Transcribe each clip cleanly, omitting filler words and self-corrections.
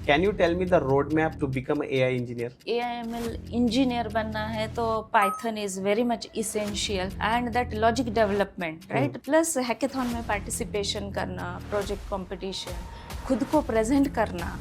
Can you tell me the roadmap to become an AI engineer? AIML engineer बनना है तो Python is very much essential and that logic development right plus hackathon में participation करना project competition खुद को present करना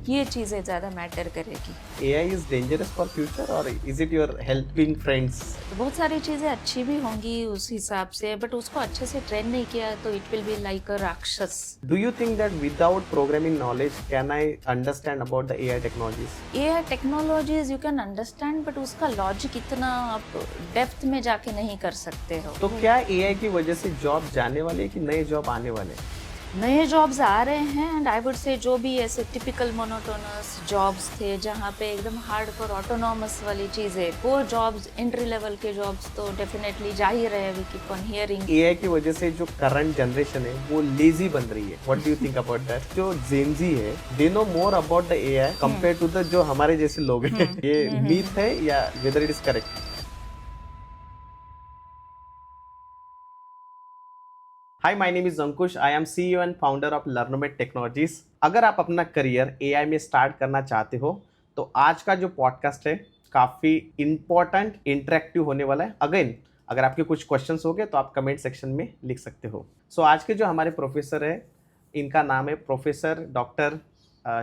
ये चीज़ें ज़्यादा मैटर करेगी। AI is dangerous for future or is it your helping friends? तो बहुत सारी चीज़ें अच्छी भी होंगी उस हिसाब से बट उसको अच्छे से ट्रेन नहीं किया तो it will be like a राक्षस। Do you think that without programming knowledge, can I understand about the AI technologies? AI technologies you can understand but उसका लॉजिक इतना आप डेप्थ में जाके नहीं कर सकते हो। तो क्या AI की वजह से जॉब जाने वाले हैं कि नए जॉब आने वाले हैं? नए जॉब्स आ रहे हैं एंड आई वुड से जो भी ऐसे टिपिकल मोनोटोनस जॉब्स थे जहाँ पे एकदम हार्डकोर ऑटोनॉमस वाली चीज़ें वो जॉब्स एंट्री लेवल के जॉब्स तो डेफिनेटली जा ही रहे हैं। We keep on hearing AI की वजह से जो करंट जनरेशन है वो लेजी बन रही है। What do you think about that? जो Gen Z है they know more about the AI compare to the जो हमारे जैसे लोग हैं। ये मीथ है या whether it is correct? Hi, my name is Ankush. I am CEO and founder of Learnomate technologies. अगर आप अपना करियर AI में स्टार्ट करना चाहते हो तो आज का जो पॉडकास्ट है काफ़ी इंपॉर्टेंट इंटरेक्टिव होने वाला है। अगेन, अगर आपके कुछ क्वेश्चंस हो गए तो आप कमेंट सेक्शन में लिख सकते हो। सो आज के जो हमारे प्रोफेसर है इनका नाम है प्रोफेसर डॉक्टर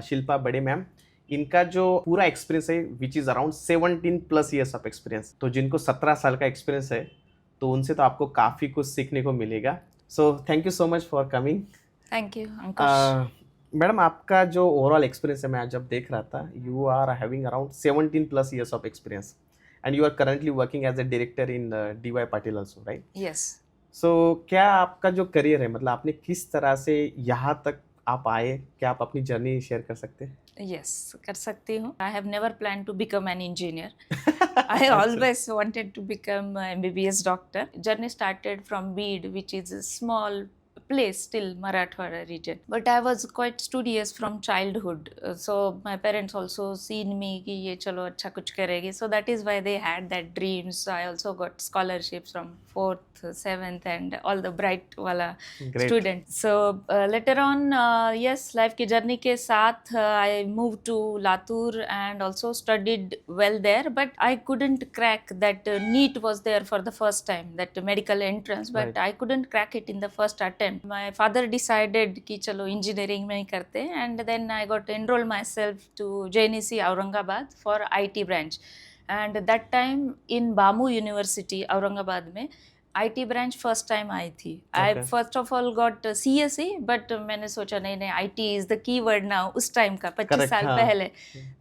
शिल्पा बड़े मैम। इनका जो पूरा एक्सपीरियंस है which is around 17+ years of experience. तो जिनको 17 साल का एक्सपीरियंस है तो उनसे तो आपको काफ़ी कुछ सीखने को मिलेगा। So thank you so much for coming. Thank you Ankush. Madam, आपका जो ओवरऑल एक्सपीरियंस है मैं आज जब देख रहा था, you are having around 17+ years of experience and you are currently working as a director in DY Patil also, right? Yes so क्या आपका जो करियर है, मतलब आपने किस तरह से यहाँ तक आप आए, क्या आप अपनी जर्नी शेयर कर सकते हैं? यस कर सकती हूँ। I have never plan to become an engineer. I अच्छा। always wanted to become a MBBS doctor. Journey started from Bid, which is a small place still Marathwada region. But I was quite studious from childhood. So my parents also seen me कि ये चलो अच्छा कुछ करेगी. So that is why they had that dreams. I also got scholarships from 4th, 7th and all the bright वाला Great. students. So later on, yes, life की journey के साथ I moved to Latur and also studied well there. But I couldn't crack that NEET was there for the first time, that medical entrance. But Right. I couldn't crack it in the first attempt. My father decided कि चलो engineering में ही करते हैं and then I got enrolled myself to JNEC Aurangabad for IT branch. And that time in Bamu University Aurangabad में IT branch first time आई थी। I Okay. first of all got CSE but मैंने सोचा नहीं नहीं IT is the keyword now उस time का 25 Correct, साल हाँ। पहले।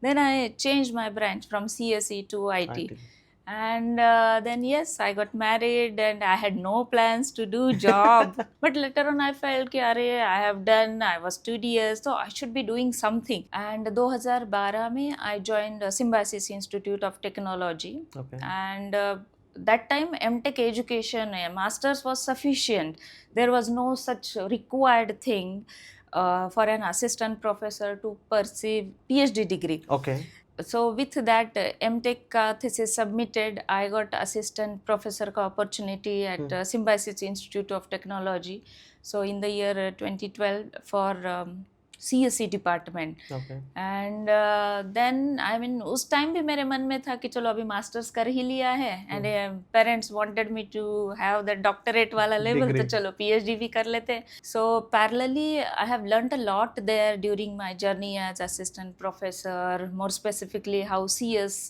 Then I changed my branch from CSE to IT. IT. And then yes, I got married and I had no plans to do job. But later on I felt कि अरे I have done, I was studious, so I should be doing something. And 2012 में I joined Symbiosis Institute of Technology. Okay. And that time MTech education, masters was sufficient. There was no such required thing for an assistant professor to pursue PhD degree. Okay. So with that MTech का thesis submitted, I got assistant professor का opportunity at Symbiosis Institute of Technology. So in the year 2012 for CSE department. Okay. And then I mean उस time भी मेरे मन में था कि चलो अभी मास्टर्स कर ही लिया है and parents wanted me to have the doctorate वाला level Degree. तो चलो PhD भी कर लेते। So parallelly I have learnt a lot there during my journey as assistant professor, more specifically how CS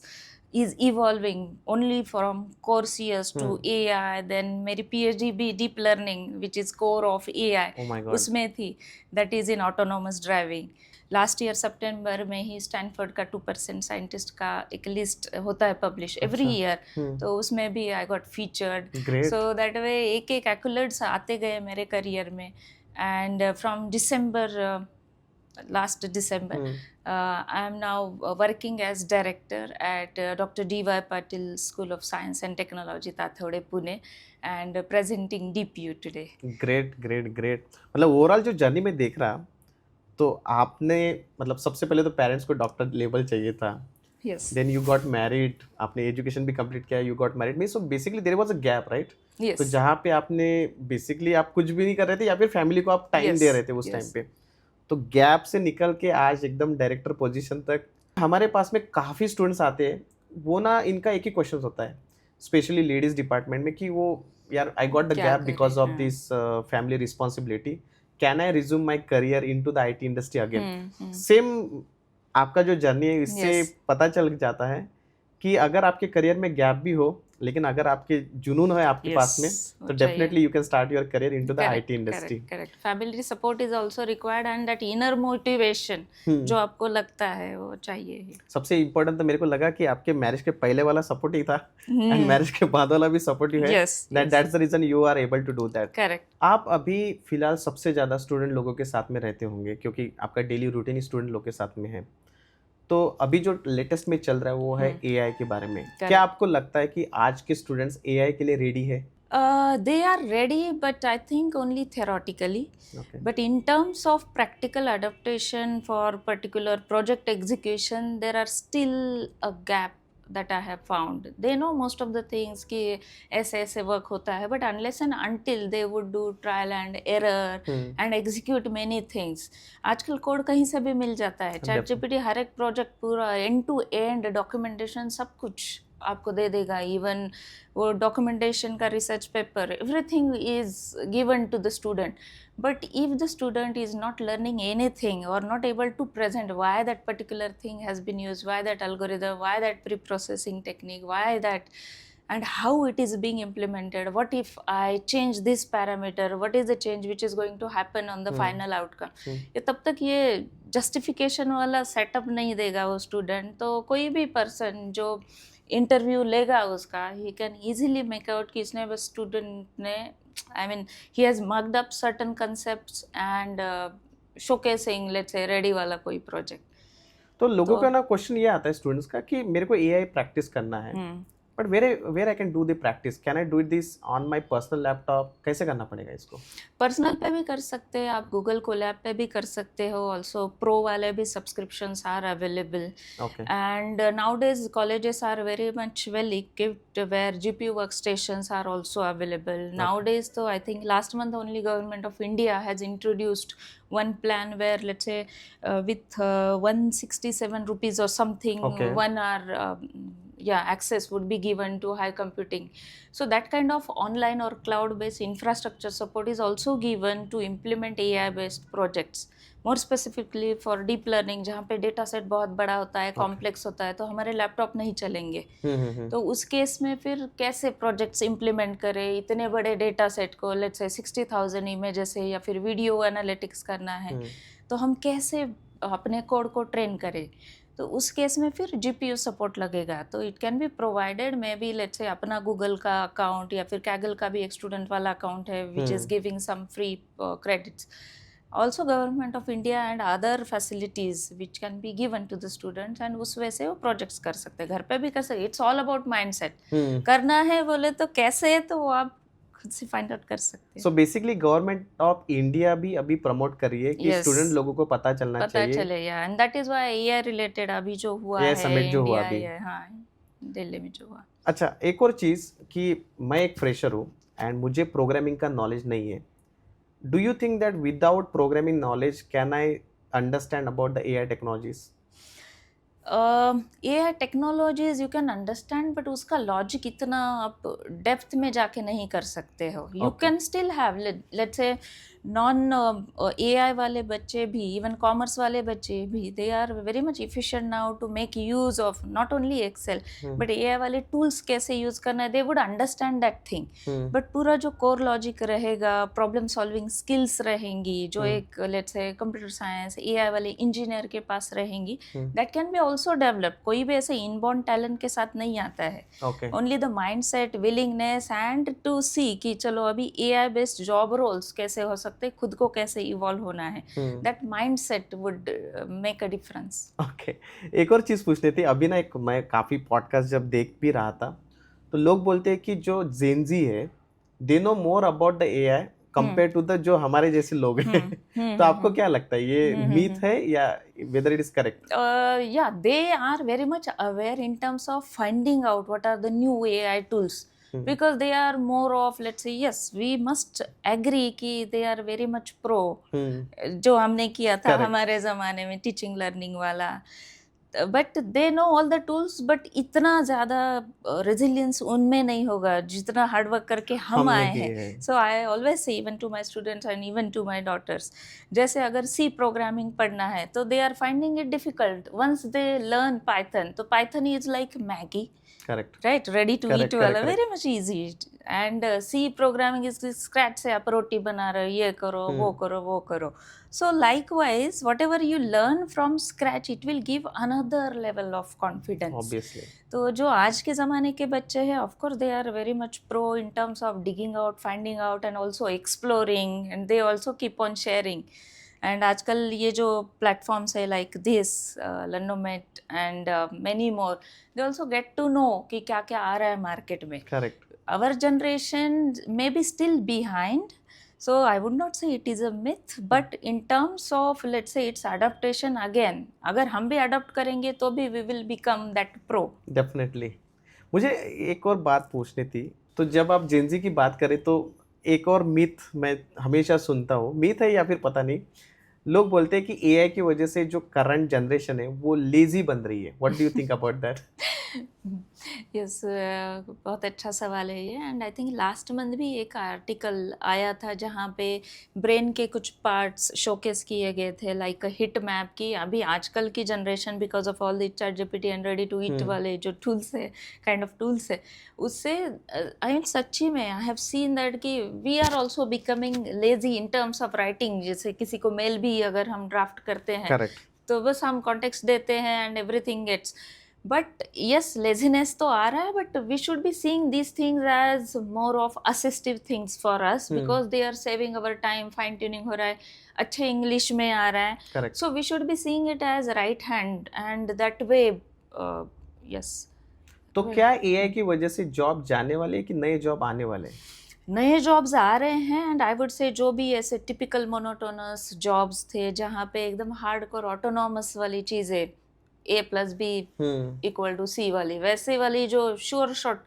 is evolving only from core CS to AI. Then मेरी PhD भी deep learning which is core of AI Oh my God. उसमें थी, that is in autonomous driving. Last year सितंबर में ही Stanford का 2% scientist का एक लिस्ट होता है पब्लिश एवरी ईयर, तो उसमें भी I got featured. Great. So that way एक एक एक्युलेट्स आते गए मेरे करियर में। And from December last December, I am now working as director at Dr. D.Y. Patil School of Science and Technology, Tathode, Pune, and presenting DPU today. Great great great. मतलब overall जो journey में देख रहा, तो आपने मतलब सबसे पहले तो पेरेंट्स को डॉक्टर लेवल चाहिए था, Yes. Then you got married, आपने एजुकेशन भी कंप्लीट किया, you got married. Mean so basically there was a gap, right? Yes. तो जहाँ पे आपने बेसिकली आप कुछ भी नहीं कर रहे थे या फिर फैमिली को आप टाइम Yes. दे रहे थे उस Yes. टाइम पे, तो गैप से निकल के आज एकदम डायरेक्टर पोजीशन तक हमारे पास में काफ़ी स्टूडेंट्स आते हैं, वो ना इनका एक ही क्वेश्चन होता है, स्पेशली लेडीज डिपार्टमेंट में, कि वो यार आई गॉट द क्या गैप करें, बिकॉज ऑफ हाँ। This family responsibility, can I resume my career into the IT industry again. Same आपका जो जर्नी है इससे Yes. पता चल जाता है कि अगर आपके करियर में गैप भी हो, लेकिन अगर आपके जुनून है आपके पास में, वो तो चाहिए। Definitely you can start your career into the Correct, IT industry. correct. Family support is also required and that inner motivation जो आपको लगता है वो चाहिए ही. सबसे इम्पोर्टेंट तो मेरे को लगा कि आपके मैरिज के पहले वाला सपोर्ट ही था एंड Hmm. मैरिज के बाद वाला भी सपोर्टिव है. Yes, yes. That's the reason you are able to do that. Correct. आप अभी फिलहाल सबसे ज़्यादा स्टूडेंट लोगों के साथ में रहते होंगे, क्योंकि आपका डेली रूटीन स्टूडेंट लोग के साथ में है. तो अभी जो लेटेस्ट में चल रहा है वो है AI के बारे में. क्या आपको लगता है कि आज के स्टूडेंट्स AI के लिए रेडी है? They are ready, but I think only theoretically. Okay. But in terms of practical adaptation for particular project execution, there are still a gap that I have found. They know most of the things कि ऐसे ऐसे work होता है, but unless and until they would do trial and error and execute many things. आजकल code कहीं से भी मिल जाता है. ChatGPT हर एक प्रोजेक्ट पूरा end to end डॉक्यूमेंटेशन सब कुछ आपको दे देगा. इवन वो डॉक्यूमेंटेशन का research paper, everything is given to the student. But if the student is not learning anything और not able to present why that particular thing has been used, why that algorithm, why that pre processing technique, why that and how it is being implemented, what if I change this parameter, what is the change which is going to happen on the final outcome. ये तब तक ये justification वाला setup नहीं देगा वो student, तो कोई भी पर्सन जो इंटरव्यू लेगा उसका, he can easily make out कि इसने बस स्टूडेंट ने, I mean he has marked up certain concepts and showcasing let's say ready वाला कोई प्रोजेक्ट. तो लोगों का ना क्वेश्चन ये आता है स्टूडेंट्स का कि मेरे को AI प्रैक्टिस करना है, but where I can do the practice, can I do it this on my personal laptop, कैसे करना पड़ेगा इसको? पर्सनल पे भी कर सकते हैं आप, गूगल कोलैब पे भी कर सकते हो. ऑल्सो प्रो वाले भी subscriptions are available. Okay. And nowadays colleges are very much well equipped where GPU workstations are also available. Nowadays though, I think last month only Government of India has introduced one plan where let's say with 167 rupees or something, Okay. 1 hour access would be given to high computing. So that kind of online or cloud based infrastructure support is also given to implement AI based projects. More specifically for deep learning, जहाँ पे data set बहुत बड़ा होता है, complex होता है, तो हमारे लैपटॉप नहीं चलेंगे. तो उस केस में फिर कैसे प्रोजेक्ट्स इम्प्लीमेंट करें इतने बड़े डेटा सेट को, लेट्स से 60,000 इमेजेस है या फिर वीडियो एनालिटिक्स करना है, तो हम कैसे अपने कोड को ट्रेन करें. तो उस केस में फिर GPU सपोर्ट लगेगा. तो it can be provided may be let's say अपना गूगल का अकाउंट या फिर कैगल का भी एक स्टूडेंट वाला अकाउंट है which is giving some free credits. Also Government of India and other facilities which can be given to the students, and उस वजह से वो प्रोजेक्ट्स कर सकते हैं, घर पे भी कर सकते. It's all about mindset. करना है बोले तो कैसे, तो वो आप खुद से फाइंड आउट कर सकते हैं. So basically government of India भी अभी प्रमोट कर रही है कि स्टूडेंट लोगों को पता चलना चाहिए. चले या, and that is why AI related अभी जो हुआ है, समिट जो हुआ अभी, हाँ दिल्ली में जो हुआ. अच्छा, एक और चीज़ कि मैं एक फ्रेशर हूँ एंड मुझे प्रोग्रामिंग का नॉलेज नहीं है. Do you think that without programming knowledge, can I understand about the AI technologies? AI technologies you can understand, but उसका लॉजिक इतना आप डेप्थ में जाके नहीं कर सकते हो. You can still have let's say non AI वाले बच्चे भी, इवन कॉमर्स वाले बच्चे भी, they are very much efficient now to make use of not only Excel but AI वाले टूल्स कैसे यूज करना है. They would understand that thing, but पूरा जो कोर लॉजिक रहेगा, प्रॉब्लम सॉल्विंग स्किल्स रहेंगी जो एक let's say computer science AI वाले इंजीनियर के पास रहेंगी, that can be also develop. कोई भी ऐसे इनबॉर्न टैलेंट के साथ नहीं आता है. Only the mind set, willingness and to see कि चलो अभी AI बेस्ड जॉब रोल्स कैसे हो सकते, खुद को कैसे इवॉल्व होना है. That mindset would make a difference. Okay, एक और चीज़ पूछनी थी. अभी ना एक मैं काफ़ी पॉडकास्ट जब देख भी रहा था, तो लोग बोलते हैं कि जो जेनजी है they know more about the AI compare to the जो हमारे जैसे लोग हैं. तो आपको क्या लगता है, ये मीथ है या whether it is correct? Yeah, they are very much aware in terms of finding out what are the new AI tools. because they are more of, let's say, yes, we must agree कि they are very much pro, जो हमने किया था Correct. हमारे ज़माने में teaching learning वाला, but they know all the tools, but इतना ज़्यादा रेजिलियंस उनमें नहीं होगा जितना हार्ड वर्क करके हम हमने आए किए हैं. हैं. So I always say even to my students and even to my daughters, जैसे अगर सी प्रोग्रामिंग पढ़ना है तो they are finding it difficult. Once they learn Python, तो Python is like Maggi, Correct. right, ready to Correct, eat वाला, correct, very much easy. and C programming is scratch से आप रोटी बना रहे हो, ये करो वो करो वो करो. So likewise, whatever you learn from scratch, it will give another level of confidence. Obviously. तो जो आज के ज़माने के बच्चे हैं, of course they are very much pro in terms of digging out, finding out and also exploring, and they also keep on sharing. And आजकल ये जो प्लेटफॉर्म्स है like this Learnomate and many more, they also get to know कि क्या क्या आ रहा है मार्केट में. Correct. Our generation may be still behind, so I would not say it is a myth, but in terms of, let's say, its adaptation, again, अगर हम भी अडॉप्ट करेंगे तो भी we will become that pro. Definitely. मुझे एक और बात पूछनी थी. तो जब आप जेनजी की बात करें तो एक और मिथ मैं हमेशा सुनता हूँ, मिथ है या फिर पता नहीं, लोग बोलते हैं कि एआई की वजह से जो करंट जनरेशन है वो लेजी बन रही है. What do you think about that? Yes, बहुत अच्छा सवाल है ये. And I think last month भी एक आर्टिकल आया था जहाँ पे ब्रेन के कुछ पार्ट्स शोकेस किए गए थे, लाइक हिट मैप की. अभी आजकल की generation, because of all the ChatGPT and ready to eat वाले जो टूल्स है, काइंड ऑफ टूल्स है, उससे आई मीन सच्ची में आई हैव सीन दैट कि we are also becoming lazy in terms of writing. जैसे किसी को मेल भी अगर हम ड्राफ्ट करते हैं, करेक्ट, तो बस हम कॉन्टेक्स्ट देते हैं and everything gets. But yes, laziness तो आ रहा है, but we should be seeing these things as more of assistive things for us, because they are saving our time. Fine tuning हो रहा है, अच्छे इंग्लिश में आ रहा है, correct. So we should be seeing it as right hand and that way. Yes. तो क्या एआई की वजह से जॉब जाने वाले हैं कि नए जॉब आने वाले हैं? नए जॉब्स आ रहे हैं, एंड आई वुड से जो भी ऐसे टिपिकल मोनोटोनस जॉब्स थे जहाँ पे एकदम हार्डकोर ऑटोनॉमस वाली चीज़ें, A+B इक्वल टू C वाली, वैसे वाली जो sure short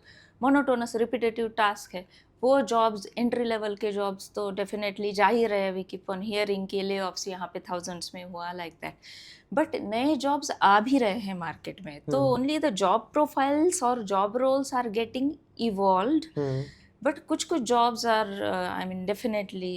monotonous repetitive task है, वो जॉब्स, एंट्री लेवल के जॉब्स तो डेफिनेटली जा ही रहे हैं. वी कीप ऑन हियरिंग कि ले ऑफ्स यहाँ पे थाउजेंड्स में हुआ, लाइक दैट. बट नए जॉब्स आ भी रहे हैं मार्केट में, तो ओनली द जॉब प्रोफाइल्स और job roles are getting evolved, but कुछ jobs are I mean definitely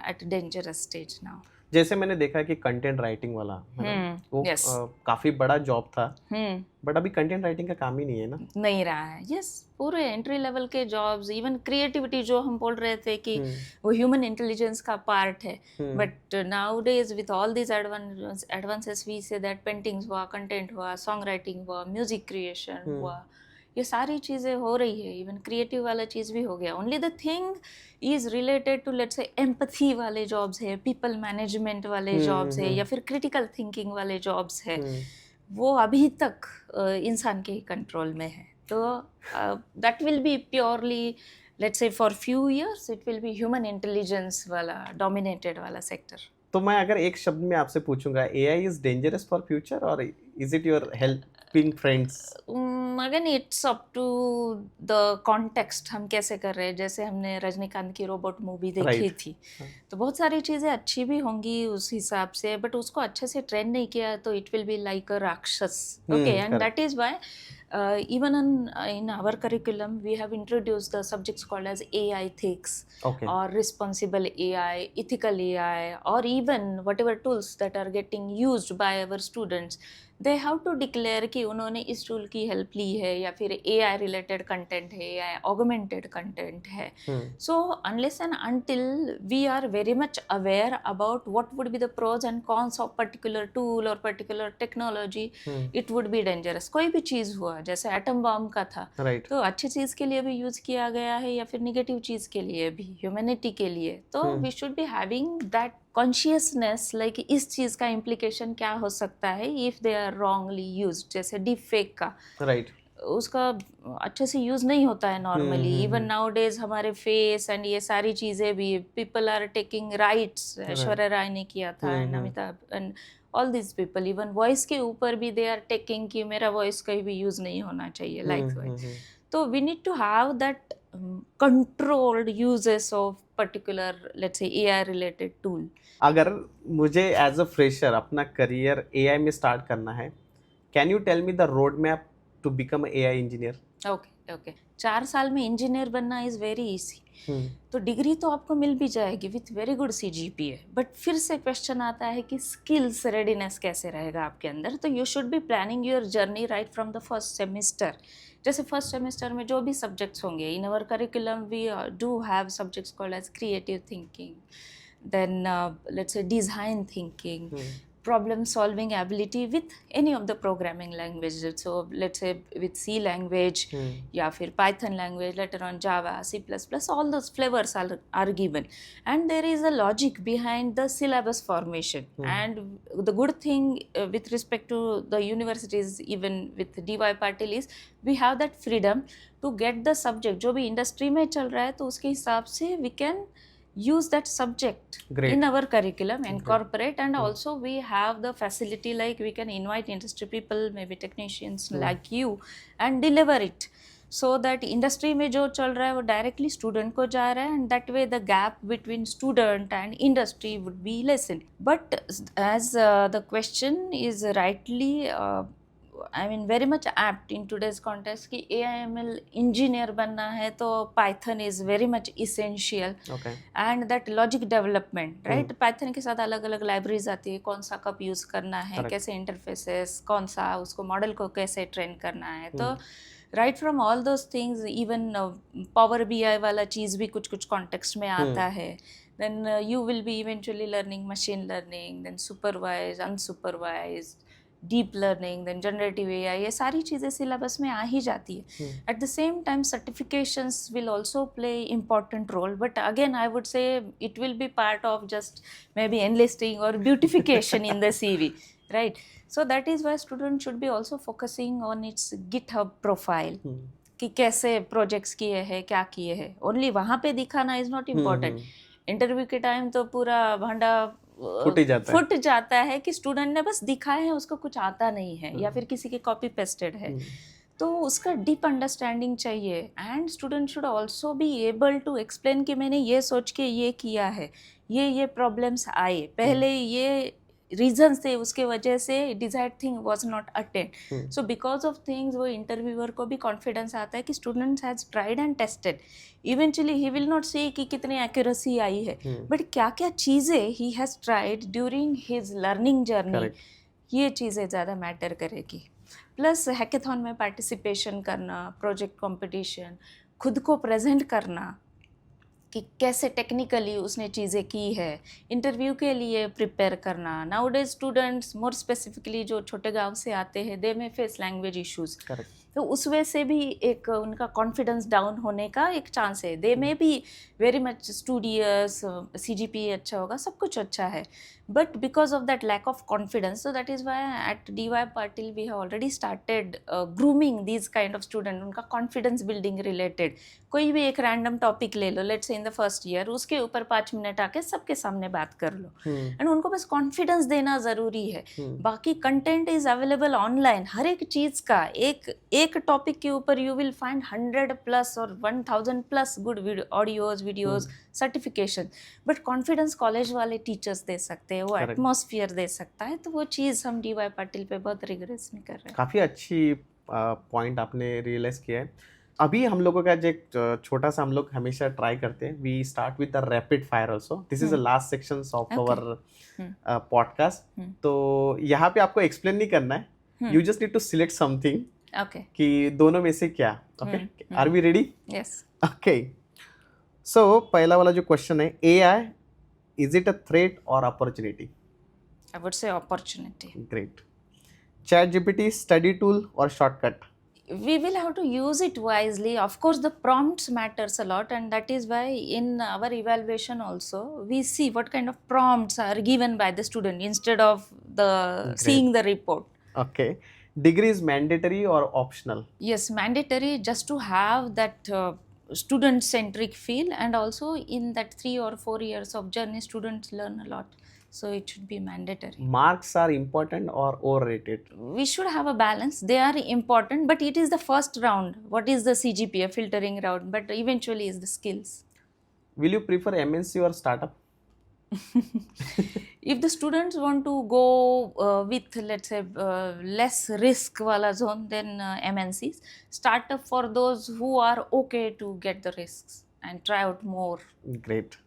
at dangerous stage now. जैसे मैंने देखा कि कंटेंट राइटिंग वाला है ना, वो yes. काफी बड़ा जॉब था, बट अभी कंटेंट राइटिंग का काम ही नहीं है ना. नहीं रहा है. यस, पूरे एंट्री लेवल के जॉब्स, इवन क्रिएटिविटी जो हम बोल रहे थे कि वो ह्यूमन इंटेलिजेंस का पार्ट है, but nowadays with all this advances we say that paintings हुआ, कंटेंट हुआ, सॉन्ग राइटिंग हुआ, म्यूजिक क्रिएशन हुआ, ये सारी चीज़ें हो रही है. इवन क्रिएटिव वाला चीज़ भी हो गया. Only the thing is related to, let's say, empathy वाले जॉब्स है, पीपल मैनेजमेंट वाले जॉब्स है, या फिर क्रिटिकल थिंकिंग वाले जॉब्स है, वो अभी तक इंसान के कंट्रोल में है. तो that will be purely, let's say, for few years it will be human intelligence वाला डोमिनेटेड वाला सेक्टर. तो मैं अगर एक शब्द में आपसे पूछूंगा, AI is dangerous for future और is it your helping friends? Again it's up to the context, हम कैसे कर रहे हैं. जैसे हमने रजनीकांत की रोबोट मूवी देखी थी, तो बहुत सारी चीज़ें अच्छी भी होंगी उस हिसाब से, बट उसको अच्छे से ट्रेन नहीं किया तो it will be like a rakshas. Okay, and that is why even in our curriculum we have introduced the subjects called as AI ethics, or responsible AI, ethical AI, or even whatever tools that are getting used by our students, they have to declare कि उन्होंने इस tool की help ली है, या फिर AI related content है, या augmented content है. So unless and until we are very much aware about what would be the pros and cons of particular tool और particular technology, it would be dangerous. कोई भी चीज़ हुआ, जैसे atom bomb का था, तो अच्छी चीज़ के लिए भी यूज़ किया गया है, या फिर निगेटिव चीज़ के लिए भी, ह्यूमैनिटी के लिए. तो we should be having that consciousness, like इस चीज़ का इम्प्लीकेशन क्या हो सकता है if they are wrongly used. जैसे डीप फेक का, राइट, उसका अच्छे से यूज़ नहीं होता है नॉर्मली. इवन नाउ डेज हमारे फेस एंड ये सारी चीज़ें भी, people are taking rights. Aishwarya Rai ने किया था, and Amitabh, and all this people. Even voice के ऊपर भी दे आर टेकिंग कि मेरा वॉइस कहीं भी यूज़ नहीं होना चाहिए, like. So we need to have that controlled uses of particular, let's say, AI related tool. अगर मुझे एज अ फ्रेशर अपना करियर एआई में स्टार्ट करना है, can you tell me the road map to become AI engineer? Okay okay, 4 साल में engineer बनना is very easy. तो डिग्री तो आपको मिल भी जाएगी with very good CGPA, but फिर से क्वेश्चन आता है कि स्किल्स रेडीनेस कैसे रहेगा आपके अंदर. तो you should be planning your journey right from the first semester. जैसे फर्स्ट सेमिस्टर में जो भी सब्जेक्ट्स होंगे, in our curriculum we do have subjects called as creative thinking, then let's say design thinking, problem solving ability with any of the programming languages. So let's say with C language, या फिर Python language, later on Java, C++, all those flavors are given, and there is a logic behind the syllabus formation. And the good thing with respect to the universities, even with DY Patil, is we have that freedom to get the subject. जो भी industry में चल रहा है तो उसके हिसाब से we can use that subject in our curriculum, incorporate, and also we have the facility like we can invite industry people, maybe technicians like you, and deliver it, so that industry में जो चल रहा है वो directly student को जा रहा है, and that way the gap between student and industry would be lessened. But as the question is rightly I mean very much apt in today's context कि AIML engineer बनना है तो Python is very much essential. Okay. And that logic development, right? Python के साथ अलग अलग libraries आती है, कौन सा कब use करना है, कैसे interfaces, कौन सा उसको model को कैसे train करना है. तो right from all those things, even Power BI वाला चीज़ भी कुछ कुछ context में आता है. Then you will be eventually learning machine learning, then supervised, unsupervised, deep learning, then generative AI, ये सारी चीज़ें सिलेबस में आ ही जाती है. At the same time certifications will also play important role, but again I would say it will be part of just may be enlisting और beautification in the CV, right? So that is why students should be also focusing on its GitHub profile, कि कैसे projects किए हैं, क्या किए हैं. Only वहाँ पे दिखाना इज नॉट इम्पॉर्टेंट. इंटरव्यू के टाइम तो पूरा भांडा फुट जाता है कि स्टूडेंट ने बस दिखाया है, उसको कुछ आता नहीं है, या फिर किसी के कॉपी पेस्टेड है. तो उसका डीप अंडरस्टैंडिंग चाहिए. And student should also be able to explain कि मैंने ये सोच के ये किया है, ये प्रॉब्लम्स आए, पहले ये रीजंस थे, उसके वजह से desired thing was not attend. So because of things वो इंटरव्यूअर को भी कॉन्फिडेंस आता है कि students has tried and tested. Eventually he will not से कि कितनी एक्यूरेसी आई है, बट क्या क्या चीज़ें he has tried during his learning journey, ये चीज़ें ज़्यादा मैटर करेगी. प्लस हैकेथॉन में पार्टिसिपेशन करना, प्रोजेक्ट कॉम्पिटिशन, खुद को प्रेजेंट करना कि कैसे टेक्निकली उसने चीज़ें की है, इंटरव्यू के लिए प्रिपेयर करना. Now days students more specifically जो छोटे गांव से आते हैं, दे में फेस लैंग्वेज इश्यूज. तो उस वजह से भी एक उनका कॉन्फिडेंस डाउन होने का एक चांस है. दे में be very much studious, CGPA अच्छा होगा, सब कुछ अच्छा है, but because of that lack of confidence, so that is why at DY Patil we have already started grooming these kind of students. उनका confidence building related कोई भी एक random topic ले लो, let's say in the first year, उसके ऊपर 5 minute आके सबके सामने बात कर लो, and उनको बस confidence देना ज़रूरी है. बाकी content is available online, हर एक चीज़ का एक topic के ऊपर you will find 100+ और 1000+ good audios, videos, certification. But confidence college वाले टीचर्स दे सकते हैं, वो एटमॉस्फेयर दे सकता है. तो वो चीज़ हम DY पाटिल पे बहुत रिगरस में कर रहे हैं. काफ़ी अच्छी पॉइंट आपने रियलाइज़ किया है. अभी हम लोगों का जो एक छोटा सा हम लोग हमेशा ट्राई करते हैं, we start with the rapid fire also. This is the last section of our podcast. तो यहाँ पे आपको एक्सप्लेन नहीं करना है, you just need to select something. Okay, कि दोनों में से क्या. Okay, are we ready? Yes. Okay, so पहला वाला जो क्वेश्चन है, AI is it a threat और opportunity? I would say opportunity. Great. ChatGPT study tool और shortcut? We will have to use it wisely. Of course, the prompts matters a lot, and that is why in our evaluation also we see what kind of prompts are given by the student instead of the seeing the report. Okay. Degree is mandatory or optional? Yes, mandatory, just to have that student centric feel, and also in that 3 or 4 years of journey students learn a lot. So it should be mandatory. Marks are important or overrated? We should have a balance. They are important, but it is the first round. What is the CGPA filtering round? But eventually is the skills. Will you prefer MNC or startup? If the students want to go with, let's say, less risk wala zone, then MNCs. Startup for those who are okay to get the risks and try out more. Great.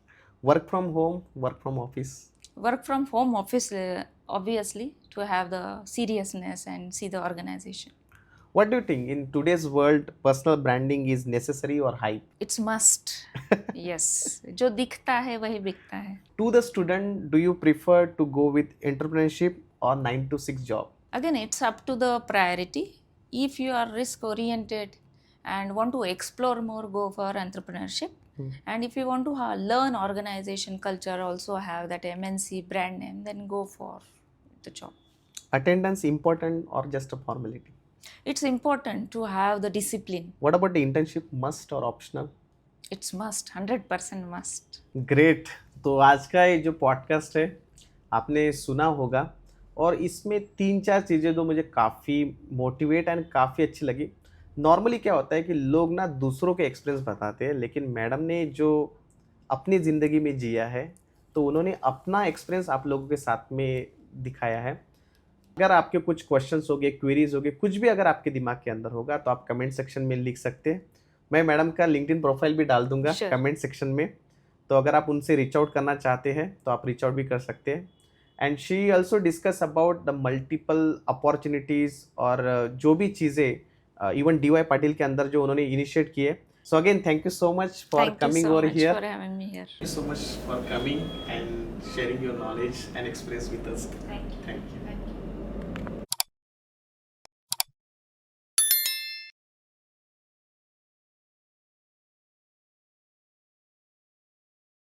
Work from home, work from office? Work from home office, obviously, to have the seriousness and see the organization. What do you think in today's world personal branding is necessary or hype? It's must. Yes, जो दिखता है वही बिकता है. To the student, do you prefer to go with entrepreneurship or 9 to 6 job? Again, it's up to the priority. If you are risk oriented and want to explore more, go for entrepreneurship. And if you want to learn organization culture, also have that MNC brand name, then go for the job. Attendance important or just a formality? It's important to have the discipline. What about the internship, must or optional? It's must, 100% must. Great. तो आज का ये जो podcast है आपने सुना होगा और इसमें 3-4 चीज़ें जो मुझे काफ़ी मोटिवेट एंड काफ़ी अच्छी लगी. नॉर्मली क्या होता है कि लोग ना दूसरों के एक्सपीरियंस बताते हैं, लेकिन मैडम ने जो अपनी ज़िंदगी में जिया है तो उन्होंने अपना एक्सपीरियंस आप लोगों के साथ में दिखाया है. अगर आपके कुछ क्वेश्चंस होंगे, क्वेरीज होंगे, कुछ भी अगर आपके दिमाग के अंदर होगा तो आप कमेंट सेक्शन में लिख सकते हैं. मैं मैडम का लिंक्डइन प्रोफाइल भी डाल दूंगा कमेंट सेक्शन में, तो अगर आप उनसे रीच आउट करना चाहते हैं तो आप रीच आउट भी कर सकते हैं. And she also discuss about the multiple opportunities और जो भी चीज़ें इवन DY पाटिल के अंदर जो उन्होंने इनिशिएट किए. So again thank you so much for coming over here. For having me here. Thank you so much for coming and sharing your knowledge and experience with us. Thank you. Thank you. Thank you.